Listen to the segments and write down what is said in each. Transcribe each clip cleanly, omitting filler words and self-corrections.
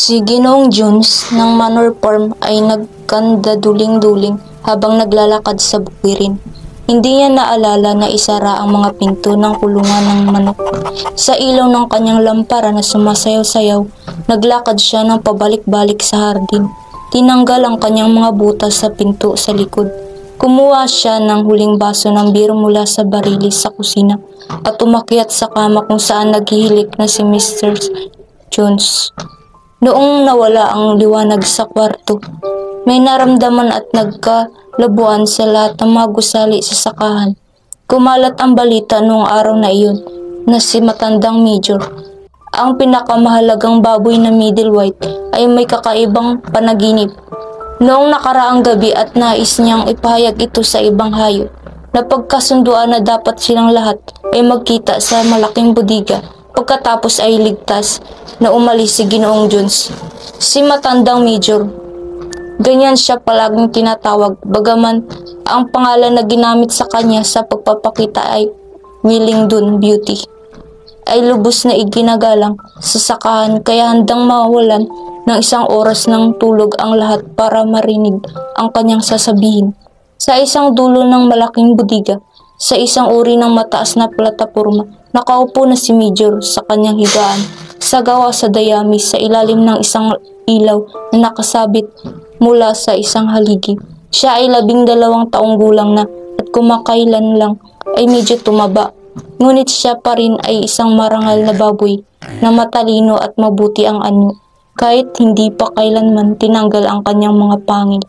Si Ginoong Jones ng Manor Farm ay nagkandaduling-duling habang naglalakad sa bukirin. Hindi niya naalala na isara ang mga pinto ng kulungan ng manok. Sa ilaw ng kanyang lampara na sumasayaw-sayaw, naglakad siya ng pabalik-balik sa hardin. Tinanggal ang kanyang mga butas sa pinto sa likod. Kumuha siya ng huling baso ng biro mula sa barilis sa kusina at umakyat sa kama kung saan naghihilik na si Mr. Jones. Noong nawala ang liwanag sa kwarto, may naramdaman at nagkalabuan sa lahat ng mga gusali sa sakahan. Kumalat ang balita noong araw na iyon na si matandang Major, ang pinakamahalagang baboy na middleweight, ay may kakaibang panaginip. Noong nakaraang gabi at nais niyang ipahayag ito sa ibang hayop, napagkasunduan na dapat silang lahat ay magkita sa malaking bodega. Pagkatapos ay ligtas na umalis si Ginoong Jones. Si matandang Major, ganyan siya palaging tinatawag, bagaman ang pangalan na ginamit sa kanya sa pagpapakita ay Willingdon Beauty, ay lubos na iginagalang sa sakahan, kaya handang mawalan ng isang oras ng tulog ang lahat para marinig ang kanyang sasabihin. Sa isang dulo ng malaking bodega, sa isang uri ng mataas na plataporma, nakaupo na si Major sa kanyang higaan, sa gawa sa dayami sa ilalim ng isang ilaw na nakasabit mula sa isang haligi. Siya ay 12 taong gulang na at kumakailan lang ay medyo tumaba. Ngunit siya pa rin ay isang marangal na baboy na matalino at mabuti ang anyo, kahit hindi pa kailanman tinanggal ang kanyang mga pangil.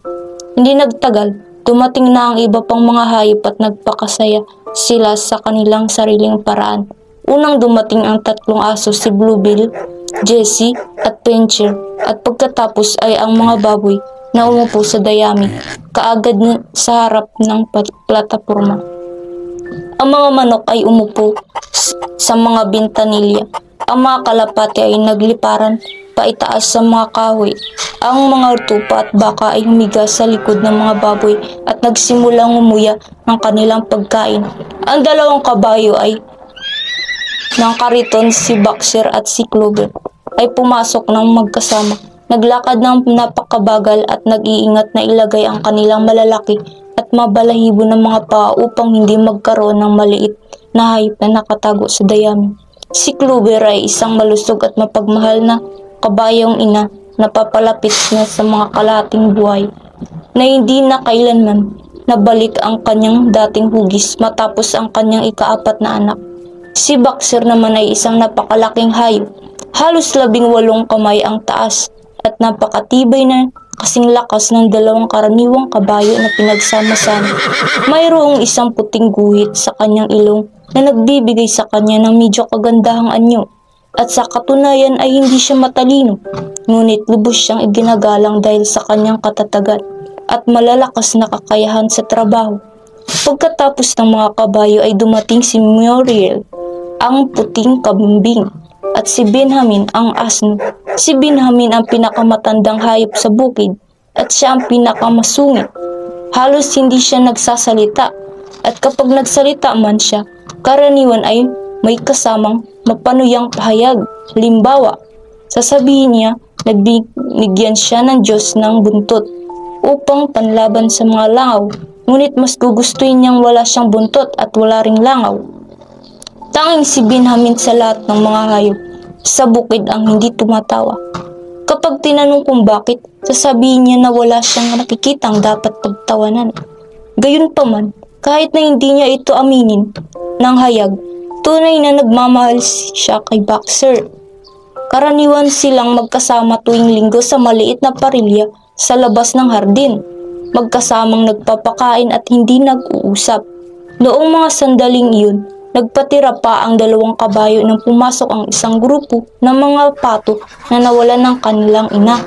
Hindi nagtagal, dumating na ang iba pang mga hayop at nagpakasaya sila sa kanilang sariling paraan. Unang dumating ang 3 aso, si Bluebill, Jessie at Pincher, at pagkatapos ay ang mga baboy na umupo sa dayami, kaagad sa harap ng plataporma. Ang mga manok ay umupo sa mga bintanilya. Ang mga kalapati ay nagliparan paitaas sa mga kahoy. Ang mga tupa at baka ay humiga sa likod ng mga baboy at nagsimulang umuya ng kanilang pagkain. Ang 2 kabayo ay ng kariton, si Boxer at si Clover, ay pumasok ng magkasama. Naglakad ng napakabagal at nag-iingat na ilagay ang kanilang malalaki at mabalahibo ng mga paa upang hindi magkaroon ng maliit na hayop na nakatago sa dayami. Si Clover ay isang malusog at mapagmahal na kabayong ina na papalapit na sa mga kalahating buhay, na hindi na kailanman nabalik ang kanyang dating hugis matapos ang kanyang ika-4 na anak. Si Boxer naman ay isang napakalaking hayop, halos 18 kamay ang taas at napakatibay na kasing lakas ng 2 karaniwang kabayo na pinagsama-sama. Mayroong isang puting guhit sa kanyang ilong na nagbibigay sa kanya ng medyo kagandahang anyo, at sa katunayan ay hindi siya matalino, ngunit lubos siyang iginagalang dahil sa kanyang katatagan at malalakas na kakayahan sa trabaho. Pagkatapos ng mga kabayo ay dumating si Muriel, ang puting kambing, at si Benjamin, ang asno. Si Benjamin ang pinakamatandang hayop sa bukid at siya ang pinakamasungit. Halos hindi siya nagsasalita, at kapag nagsalita man siya, karaniwan ay may kasamang mapanuyang pahayag. Limbawa, sasabihin niya nagbigyan siya ng Diyos ng buntot upang panlaban sa mga langaw, ngunit mas gugustuhin niyang wala siyang buntot at wala ring langaw. Tanging si Benjamin sa lahat ng mga hayop sa bukid ang hindi tumatawa. Kapag tinanong kung bakit, sasabihin niya na wala siyang nakikitang dapat pagtawanan. Gayunpaman, kahit na hindi niya ito aminin ng hayag, tunay na nagmamahal siya kay Boxer. Karaniwan silang magkasama tuwing Linggo sa maliit na parilya sa labas ng hardin, magkasamang nagpapakain at hindi nag-uusap. Noong mga sandaling iyon, nagpatira pa ang 2 kabayo nang pumasok ang isang grupo ng mga pato na nawalan ng kanilang ina.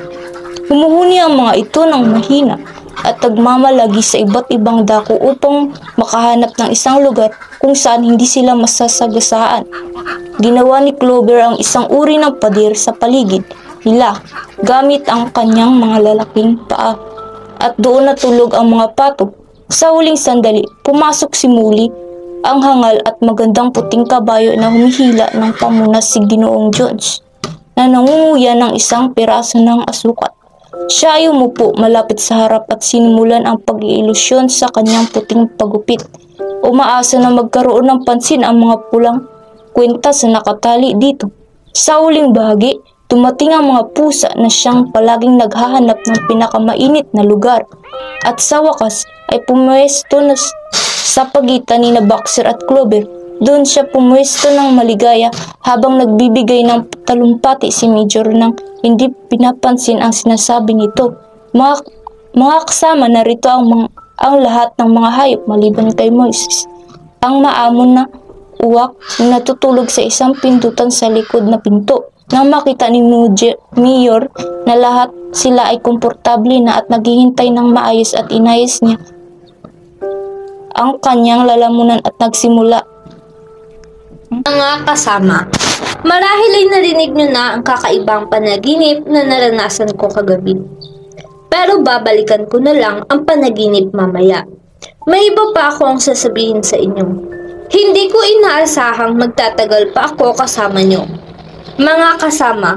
Humuhuni ang mga ito ng mahina at nagmamalagi sa iba't ibang dako upang makahanap ng isang lugar kung saan hindi sila masasagasaan. Ginawa ni Clover ang isang uri ng pader sa paligid nila gamit ang kanyang mga lalaking paa, at doon natulog ang mga pato. Sa huling sandali, pumasok si Molly, ang hangal at magandang puting kabayo na humihila ng pamunas si Ginoong Jones. na nangunguya ng isang piraso ng asukal. Siya ay umupo malapit sa harap at sinimulan ang pag-iilusyon sa kanyang puting pagupit. Umaasa na magkaroon ng pansin ang mga pulang kwenta sa nakatali dito. Sa huling bahagi, dumating ang mga pusa na siyang palaging naghahanap ng pinakamainit na lugar. At sa wakas ay pumwesto na sa pagitan ni Boxer at Clover. Doon siya pumwesto ng maligaya habang nagbibigay ng talumpati si Major nang hindi pinapansin ang sinasabi nito. Mga kasama, narito ang lahat ng mga hayop maliban kay Moises, ang maamon na uwak na natutulog sa isang pintutan sa likod na pinto. Nang makita ni Mayor na lahat sila ay komportable na at naghihintay ng maayos at inayos niya ang kanyang lalamunan at nagsimula. Mga kasama, marahil ay narinig nyo na ang kakaibang panaginip na naranasan ko kagabi. Pero babalikan ko na lang ang panaginip mamaya. May iba pa akong sasabihin sa inyo. Hindi ko inaasahang magtatagal pa ako kasama nyo. Mga kasama,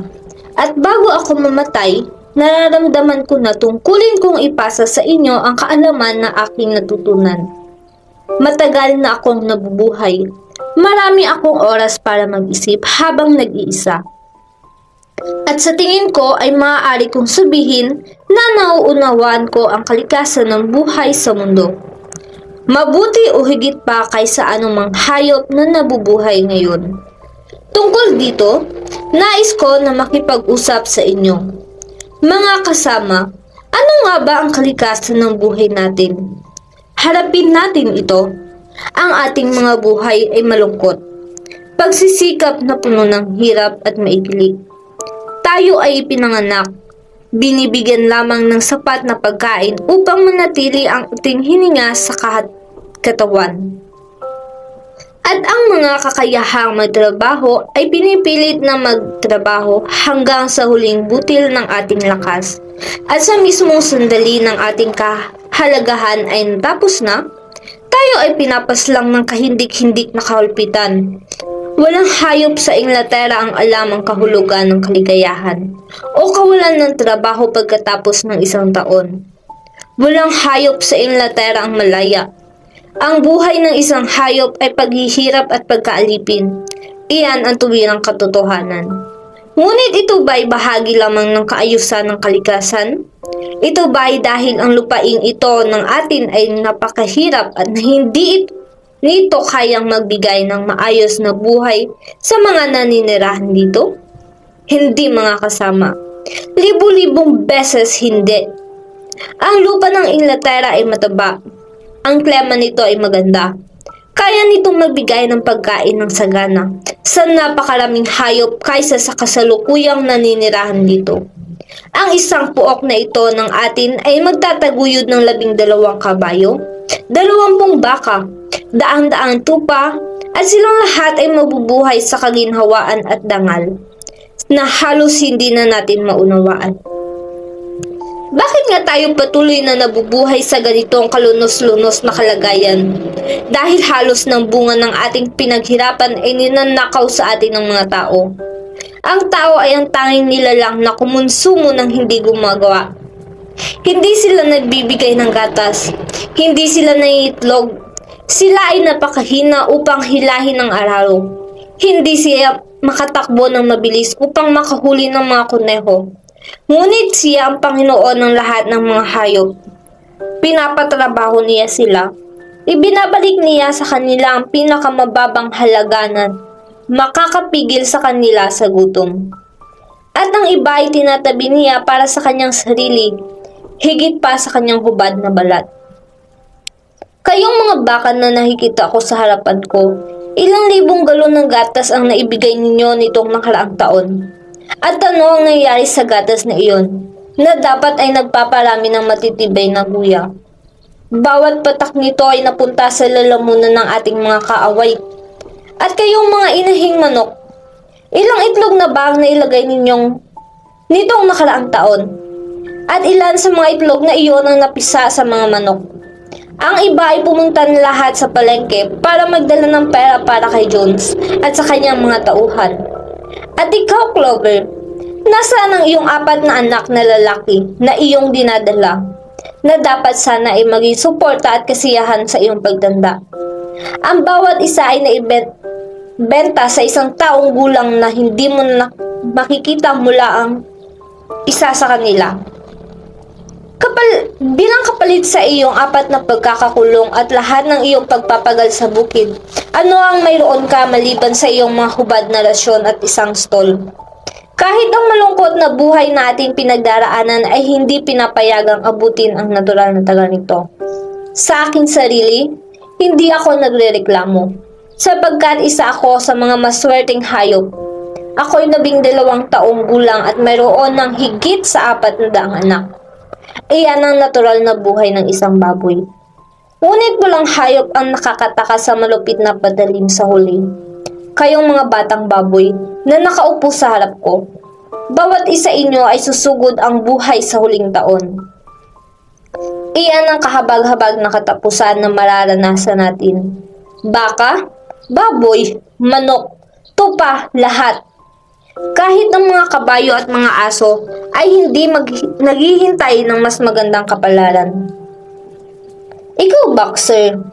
at bago ako mamatay, nararamdaman ko na tungkulin kong ipasa sa inyo ang kaalaman na aking natutunan. Matagal na akong nabubuhay. Marami akong oras para mag-isip habang nag-iisa. At sa tingin ko ay maaari kong sabihin na nauunawaan ko ang kalikasan ng buhay sa mundo. Mabuti o higit pa kaysa anumang hayop na nabubuhay ngayon. Tungkol dito, nais ko na makipag-usap sa inyo. Mga kasama, ano nga ba ang kalikasan ng buhay natin? Harapin natin ito. Ang ating mga buhay ay malungkot. Pagsisikap na puno ng hirap at maikli. Tayo ay ipinanganak. Binibigyan lamang ng sapat na pagkain upang manatili ang ating hininga sa katawan. At ang mga kakayahang magtrabaho ay pinipilit na magtrabaho hanggang sa huling butil ng ating lakas. At sa mismong sandali ng ating kahalagahan ay natapos na, tayo ay pinapaslang ng kahindik-hindik na kahulpitan. Walang hayop sa Inglaterra ang alam ang kahulugan ng kaligayahan o kawalan ng trabaho pagkatapos ng isang taon. Walang hayop sa Inglaterra ang malaya. Ang buhay ng isang hayop ay paghihirap at pagkaalipin. Iyan ang tuwirang katotohanan. Ngunit ito ba ay bahagi lamang ng kaayusan ng kalikasan? Ito ba ay dahil ang lupaing ito ng atin ay napakahirap at hindi nito kayang magbigay ng maayos na buhay sa mga naninirahan dito? Hindi, mga kasama. Libu-libong beses hindi. Ang lupa ng Inglaterra ay mataba. Ang klima nito ay maganda. Kaya nitong magbigay ng pagkain ng sagana sa napakaraming hayop kaysa sa kasalukuyang naninirahan dito. Ang isang puok na ito ng atin ay magtataguyod ng 12 kabayo, 20 baka, daang-daang tupa, at silang lahat ay mabubuhay sa kaginhawaan at dangal na halos hindi na natin maunawaan. Bakit nga tayo patuloy na nabubuhay sa ganitong kalunos-lunos na kalagayan? Dahil halos ng bunga ng ating pinaghirapan ay ninanakaw sa atin ng mga tao. Ang tao ay ang tanging nilalang na kumonsumo ng hindi gumagawa. Hindi sila nagbibigay ng gatas. Hindi sila nangiitlog. Sila ay napakahina upang hilahin ng araw. Hindi siya makatakbo ng mabilis upang makahuli ng mga kuneho. Ngunit siya ang Panginoon ng lahat ng mga hayop. Pinapatrabaho niya sila. Ibinabalik niya sa kanila ang pinakamababang halaga na makakapigil sa kanila sa gutom. At ang iba ay tinatabi niya para sa kanyang sarili, higit pa sa kanyang hubad na balat. Kayong mga baka na nakikita ko sa harapan ko, ilang libong galon ng gatas ang naibigay ninyo nitong nakaraang taon. At ano ang nangyayari sa gatas na iyon, na dapat ay nagpaparami ng matitibay na guya? Bawat patak nito ay napunta sa lalamunan ng ating mga kaaway. At kayong mga inahing manok, ilang itlog na ba ang nailagay nitong nakaraang taon? At ilan sa mga itlog na iyon ang napisa sa mga manok? Ang iba ay pumunta na lahat sa palengke para magdala ng pera para kay Jones at sa kanyang mga tauhan. At ikaw, Clover, Nasaan ang iyong 4 na anak na lalaki na iyong dinadala, na dapat sana ay maging suporta at kasiyahan sa iyong pagtanda? Ang bawat isa ay naibenta sa isang taong gulang na hindi mo na makikita mula ang isa sa kanila. Bilang kapalit sa iyong 4 na pagkakakulong at lahat ng iyong pagpapagal sa bukid, ano ang mayroon ka maliban sa iyong mga hubad na rasyon at isang stall? Kahit ang malungkot na buhay na ating pinagdaraanan ay hindi pinapayagang abutin ang natural na tagal nito. Sa aking sarili, hindi ako nagrereklamo, sapagkat isa ako sa mga maswerteng hayop. Ako'y 12 taong gulang at mayroon ng higit sa 400 anak. Iyan ang natural na buhay ng isang baboy. Ngunit walang hayop ang nakakataka sa malupit na padalim sa huli. Kayong mga batang baboy na nakaupo sa harap ko, bawat isa inyo ay susugod ang buhay sa huling taon. Iyan ang kahabag-habag na katapusan na mararanasan natin. Baka, baboy, manok, tupa, lahat. Kahit ang mga kabayo at mga aso ay hindi naghihintay ng mas magandang kapalaran. Ikaw, boxer,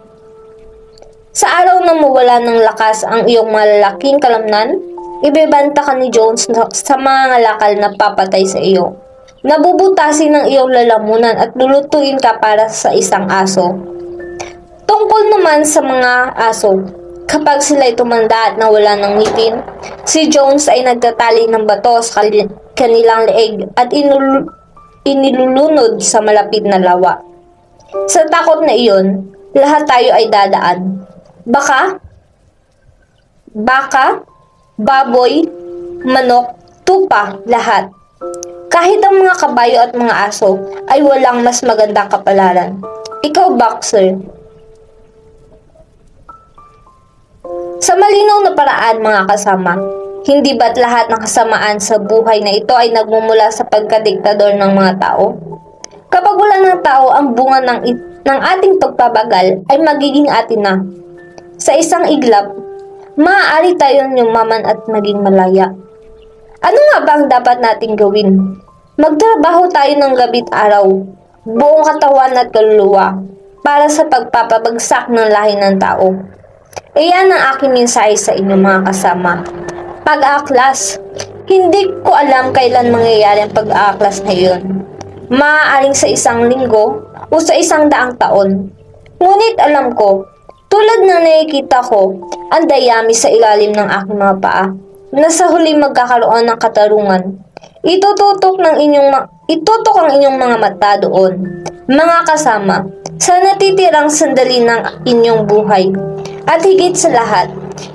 sa araw na mawala ng lakas ang iyong malalaking kalamnan, ibebanta ka ni Jones sa mga ngalakal na papatay sa iyo. Nabubutasin ng iyong lalamunan at lulutuin ka para sa isang aso. Tungkol naman sa mga aso, kapag sila'y tumanda at nawala ng ngipin, si Jones ay nagtatali ng bato sa kanilang leeg at inilulunod sa malapit na lawa. Sa takot na iyon, lahat tayo ay dadaan. Baka, baboy, manok, tupa, lahat. Kahit ang mga kabayo at mga aso ay walang mas magandang kapalaran. Ikaw, boxer. Sa malinaw na paraan, mga kasama, hindi ba't lahat ng kasamaan sa buhay na ito ay nagmumula sa pagkadiktador ng mga tao? Kapag wala ng tao, ang bunga ng ating pagpabagal ay magiging atin na. Sa isang iglap, maaari tayong yumaman at maging malaya. Ano nga ba ang dapat nating gawin? Magtrabaho tayo ng gabi't araw, buong katawan at kaluluwa, para sa pagpapabagsak ng lahi ng tao. Iyan ang aking mensahe sa inyo, mga kasama. Pag-aaklas. Hindi ko alam kailan mangyayari ang pag-aaklas na iyon. Maaaring sa isang linggo o sa 100 taon. Ngunit alam ko, tulad ng nakikita ko, ang dayami sa ilalim ng aking mga paa, na sa huli magkakaroon ng katarungan. Itututok ang inyong mga mata doon. Mga kasama, sa natitirang sandali ng inyong buhay. At higit sa lahat,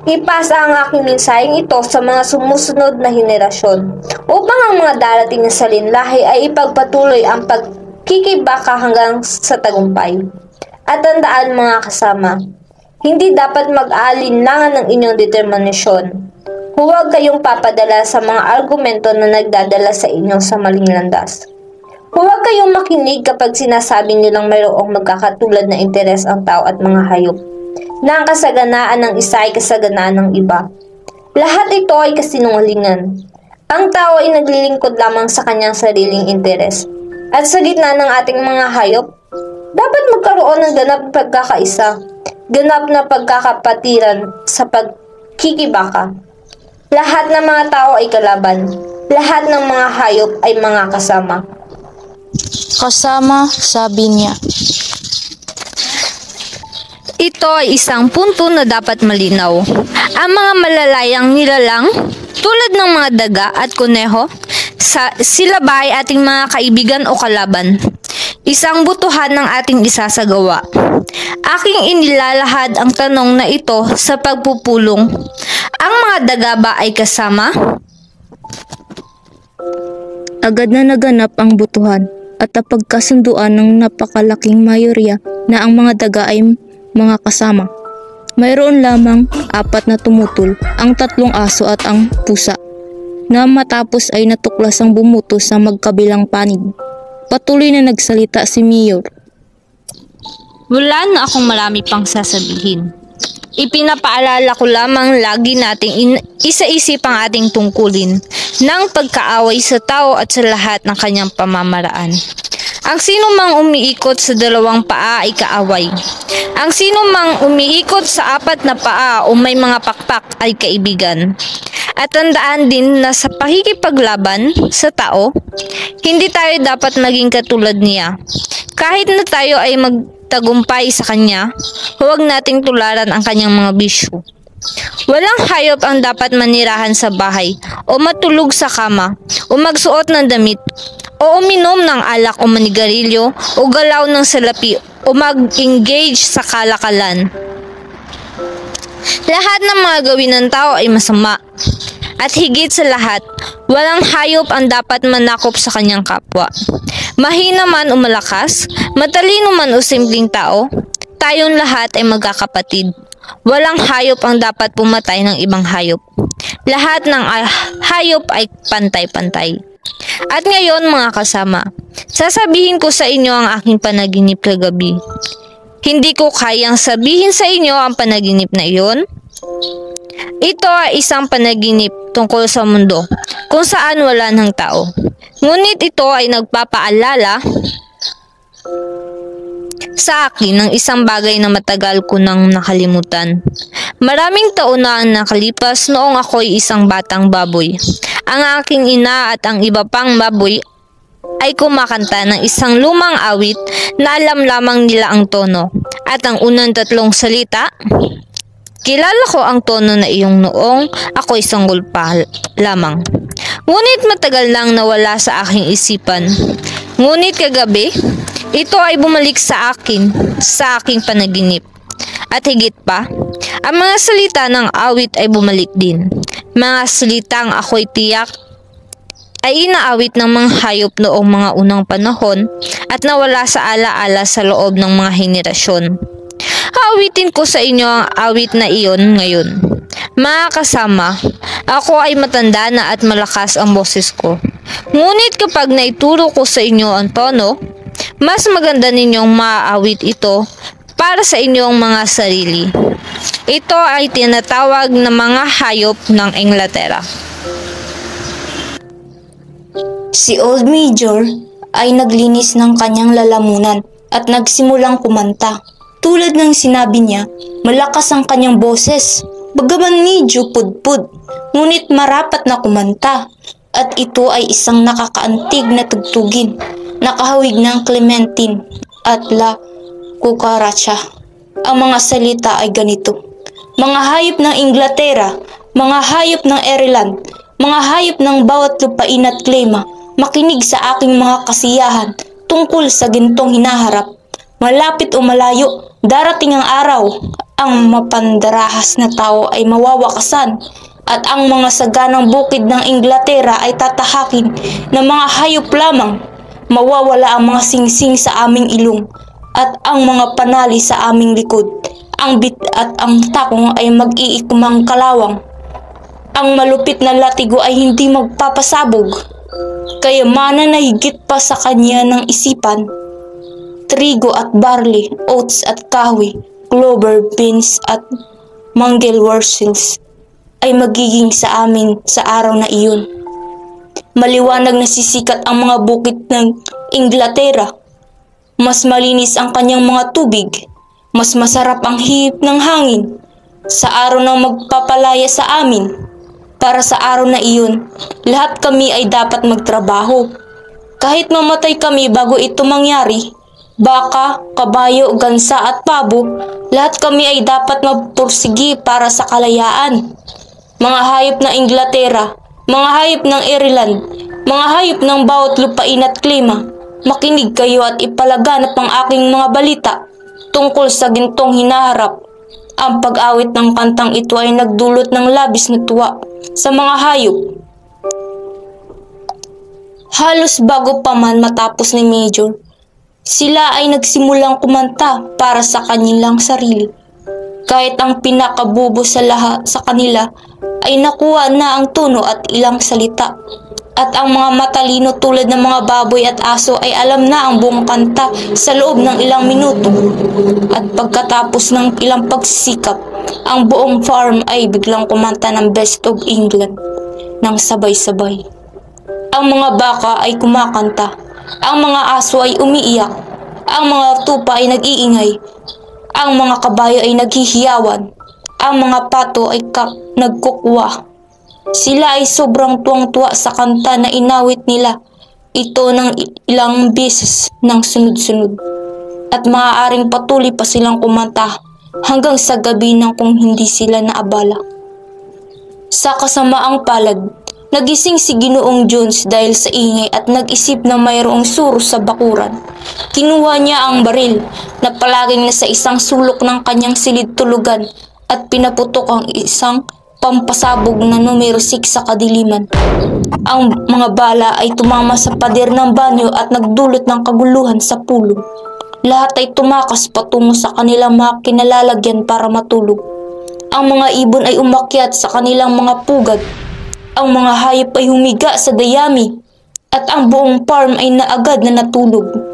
ipasa ang aking mensaheng ito sa mga sumusunod na henerasyon upang ang mga darating na salinlahi ay ipagpatuloy ang pagkikibaka hanggang sa tagumpay. At tandaan, mga kasama, hindi dapat mag-aalinlangan ng inyong determinasyon. Huwag kayong papadala sa mga argumento na nagdadala sa inyo sa maling landas. Huwag kayong makinig kapag sinasabi nilang mayroong magkakatulad na interes ang tao at mga hayop, na ang kasaganaan ng isa ay kasaganaan ng iba. Lahat ito ay kasinungalingan. Ang tao ay naglilingkod lamang sa kanyang sariling interes. At sa gitna ng ating mga hayop, dapat magkaroon ng ganap na pagkakaisa, ganap na pagkakapatiran sa pagkikibaka. Lahat ng mga tao ay kalaban. Lahat ng mga hayop ay mga kasama. Kasama, sabi niya. Ito ay isang punto na dapat malinaw. Ang mga malalayang nilalang, tulad ng mga daga at kuneho, sila ba ay ating mga kaibigan o kalaban? Isang butuhan ng ating isasagawa. Aking inilalahad ang tanong na ito sa pagpupulong. Ang mga daga ba ay kasama? Agad na naganap ang butuhan at napagkasunduan ng napakalaking mayorya na ang mga daga ay mga kasama. Mayroon lamang 4 na tumutol, ang 3 aso at ang pusa, na matapos ay natuklas ang bumuto sa magkabilang panig. Patuloy na nagsalita si Mayor. Wala na akong marami pang sasabihin. Ipinapaalala ko lamang lagi nating isa-isip ang ating tungkulin ng pagkaaway sa tao at sa lahat ng kanyang pamamaraan. Ang sino mang umiikot sa dalawang paa ay kaaway. Ang sino mang umiikot sa apat na paa o may mga pakpak ay kaibigan. At tandaan din na sa pakikipaglaban sa tao, hindi tayo dapat maging katulad niya. Kahit na tayo ay magtagumpay sa kanya, huwag nating tularan ang kanyang mga bisyo. Walang hayop ang dapat manirahan sa bahay, o matulog sa kama, o magsuot ng damit, o uminom ng alak o manigarilyo, o galaw ng salapi, o mag-engage sa kalakalan. Lahat ng mga gawin ng tao ay masama. At higit sa lahat, walang hayop ang dapat manakop sa kanyang kapwa. Mahina man o malakas, matalino man o simpleng tao, tayong lahat ay magkakapatid. Walang hayop ang dapat pumatay ng ibang hayop. Lahat ng hayop ay pantay-pantay. At ngayon mga kasama, sasabihin ko sa inyo ang aking panaginip kagabi. Hindi ko kayang sabihin sa inyo ang panaginip na iyon. Ito ay isang panaginip tungkol sa mundo kung saan wala ng tao. Ngunit ito ay nagpapaalala sa akin ng isang bagay na matagal ko nang nakalimutan. Maraming taon na ang nakalipas noong ako'y isang batang baboy. Ang aking ina at ang iba pang baboy ay kumakanta ng isang lumang awit na alam lamang nila ang tono. At ang unang tatlong salita, kilala ko ang tono na iyong noong ako'y sanggol pa lamang. Ngunit matagal nang nawala sa aking isipan. Ngunit kagabi, ito ay bumalik sa akin, sa aking panaginip. At higit pa, ang mga salita ng awit ay bumalik din. Mga salitang ako'y tiyak ay inaawit ng mga hayop noong mga unang panahon at nawala sa alaala sa loob ng mga henerasyon. Aawitin ko sa inyo ang awit na iyon ngayon. Mga kasama, ako ay matanda na at malakas ang boses ko. Ngunit kapag naituro ko sa inyo ang tono, mas maganda ninyong maaawit ito para sa inyong mga sarili. Ito ay tinatawag na mga hayop ng Inglaterra. Si Old Major ay naglinis ng kanyang lalamunan at nagsimulang kumanta. Tulad ng sinabi niya, malakas ang kanyang boses, bagaman medyo pudpud, ngunit marapat na kumanta. At ito ay isang nakakaantig na tugtugin, nakahawig ng Clementine at La Cucaracha. Ang mga salita ay ganito: mga hayop ng Inglaterra, mga hayop ng Ireland, mga hayop ng bawat lupain at klima, makinig sa aking mga kasiyahan tungkol sa gintong hinaharap. Malapit o malayo, darating ang araw, ang mapandarahas na tao ay mawawakasan at ang mga saganang bukid ng Inglaterra ay tatahakin ng mga hayop lamang. Mawawala ang mga singsing sa aming ilong at ang mga panali sa aming likod. Ang bit at ang takong ay mag-iikumang kalawang. Ang malupit na latigo ay hindi magpapasabog. Kayamanan na higit pa sa kanya ng isipan. Trigo at barley, oats at kahoy, clover, beans at mangel wurzels ay magiging sa amin sa araw na iyon. Maliwanag na sisikat ang mga bukid ng Inglaterra. Mas malinis ang kanyang mga tubig. Mas masarap ang hihip ng hangin sa araw na magpapalaya sa amin. Para sa araw na iyon, lahat kami ay dapat magtrabaho. Kahit mamatay kami bago ito mangyari, baka, kabayo, gansa at pabo, lahat kami ay dapat magpursigi para sa kalayaan. Mga hayop ng Inglaterra, mga hayop ng Ireland, mga hayop ng bawat lupain at klima, makinig kayo at ipalaganap ang aking mga balita tungkol sa gintong hinaharap. Ang pag-awit ng kantang ito ay nagdulot ng labis na tuwa sa mga hayop. Halos bago pa man matapos ni Major, sila ay nagsimulang kumanta para sa kanilang sarili. Kahit ang pinakabubo sa lahat sa kanila ay nakuha na ang tono at ilang salita. At ang mga matalino tulad ng mga baboy at aso ay alam na ang buong kanta sa loob ng ilang minuto. At pagkatapos ng ilang pagsisikap, ang buong farm ay biglang kumanta ng Best of England ng sabay-sabay. Ang mga baka ay kumakanta, ang mga aso ay umiiyak, ang mga tupa ay nag-iingay, ang mga kabayo ay naghihiyawan, ang mga pato ay nagkukwa. Sila ay sobrang tuwang-tuwa sa kanta na inawit nila ito ng ilang beses ng sunod-sunod. At maaaring patuloy pa silang kumanta hanggang sa gabi nang kung hindi sila naabala. Sa kasamaang palad, nagising si Ginoong Jones dahil sa ingay at nag-isip na mayroong suro sa bakuran. Kinuha niya ang baril na palaging nasa isang sulok ng kanyang silid tulugan at pinaputok ang isang pampasabog na numero 6 sa kadiliman. Ang mga bala ay tumama sa pader ng banyo at nagdulot ng kaguluhan sa pulong. Lahat ay tumakas patungo sa kanilang mga kinalalagyan para matulog. Ang mga ibon ay umakyat sa kanilang mga pugad. Ang mga hayop ay humiga sa dayami at ang buong farm ay naagad na natulog.